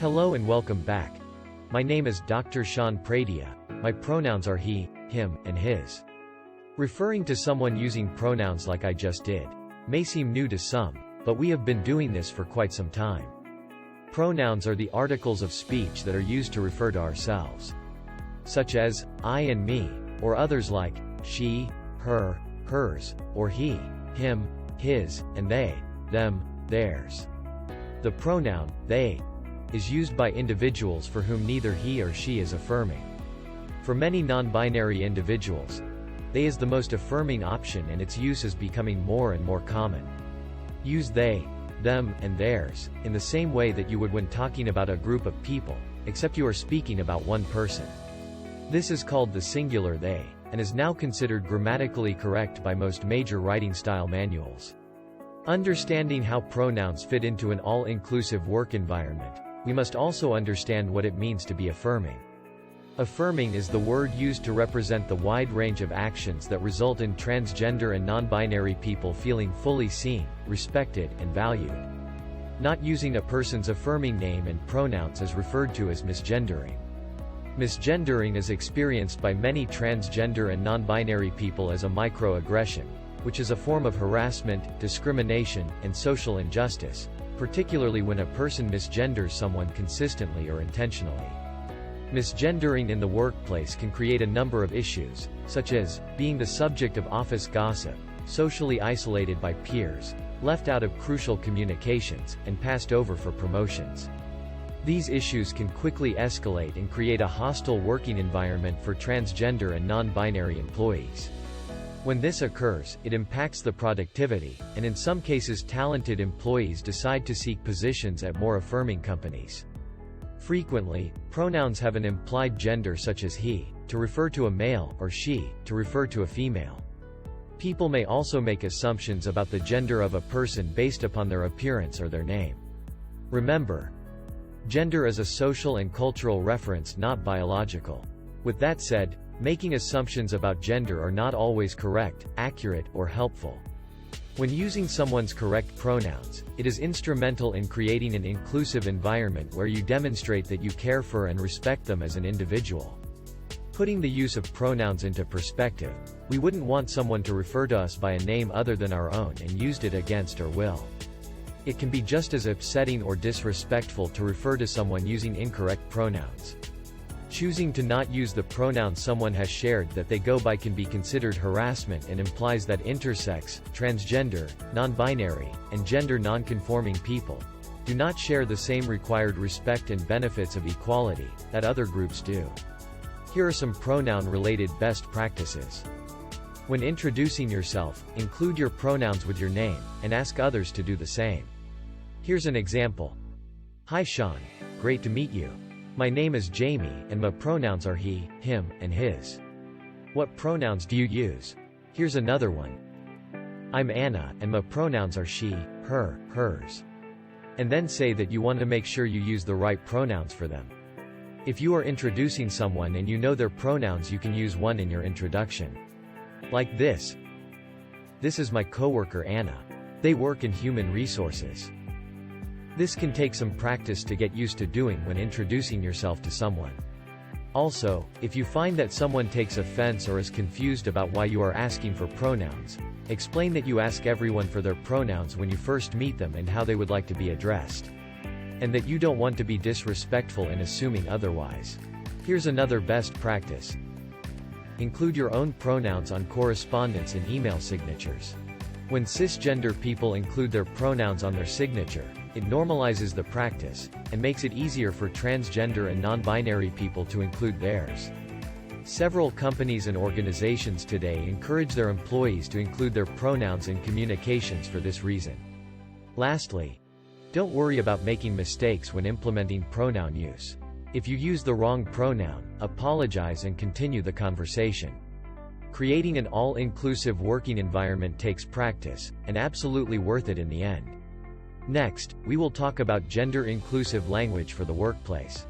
Hello and welcome back. My name is Dr. Sean Pradia. My pronouns are he, him, and his. Referring to someone using pronouns like I just did may seem new to some, but we have been doing this for quite some time. Pronouns are the articles of speech that are used to refer to ourselves, such as I and me, or others like she, her, hers, or he, him, his, and they, them, theirs. The pronoun they is used by individuals for whom neither he or she is affirming. For many non-binary individuals, they is the most affirming option, and its use is becoming more and more common. Use they, them, and theirs in the same way that you would when talking about a group of people, except you are speaking about one person. This is called the singular they, and is now considered grammatically correct by most major writing style manuals. Understanding how pronouns fit into an all-inclusive work environment, we must also understand what it means to be affirming. Affirming is the word used to represent the wide range of actions that result in transgender and non-binary people feeling fully seen, respected, and valued. Not using a person's affirming name and pronouns is referred to as misgendering. Misgendering is experienced by many transgender and non-binary people as a microaggression, which is a form of harassment, discrimination, and social injustice, particularly when a person misgenders someone consistently or intentionally. Misgendering in the workplace can create a number of issues, such as being the subject of office gossip, socially isolated by peers, left out of crucial communications, and passed over for promotions. These issues can quickly escalate and create a hostile working environment for transgender and non-binary employees. When this occurs, it impacts the productivity, and in some cases talented employees decide to seek positions at more affirming companies. Frequently, pronouns have an implied gender such as he, to refer to a male, or she, to refer to a female. People may also make assumptions about the gender of a person based upon their appearance or their name. Remember, gender is a social and cultural reference, not biological. With that said, making assumptions about gender are not always correct, accurate, or helpful. When using someone's correct pronouns, it is instrumental in creating an inclusive environment where you demonstrate that you care for and respect them as an individual. Putting the use of pronouns into perspective, we wouldn't want someone to refer to us by a name other than our own and used it against our will. It can be just as upsetting or disrespectful to refer to someone using incorrect pronouns. Choosing to not use the pronoun someone has shared that they go by can be considered harassment and implies that intersex, transgender, non-binary, and gender non-conforming people do not share the same required respect and benefits of equality that other groups do. Here are some pronoun-related best practices. When introducing yourself, include your pronouns with your name, and ask others to do the same. Here's an example. Hi Sean, great to meet you. My name is Jamie, and my pronouns are he, him, and his. What pronouns do you use? Here's another one. I'm Anna, and my pronouns are she, her, hers. And then say that you want to make sure you use the right pronouns for them. If you are introducing someone and you know their pronouns, you can use one in your introduction. Like this. This is my coworker Anna. They work in human resources. This can take some practice to get used to doing when introducing yourself to someone. Also, if you find that someone takes offense or is confused about why you are asking for pronouns, explain that you ask everyone for their pronouns when you first meet them and how they would like to be addressed. And that you don't want to be disrespectful in assuming otherwise. Here's another best practice. Include your own pronouns on correspondence and email signatures. When cisgender people include their pronouns on their signature, it normalizes the practice, and makes it easier for transgender and non-binary people to include theirs. Several companies and organizations today encourage their employees to include their pronouns in communications for this reason. Lastly, don't worry about making mistakes when implementing pronoun use. If you use the wrong pronoun, apologize and continue the conversation. Creating an all-inclusive working environment takes practice, and absolutely worth it in the end. Next, we will talk about gender-inclusive language for the workplace.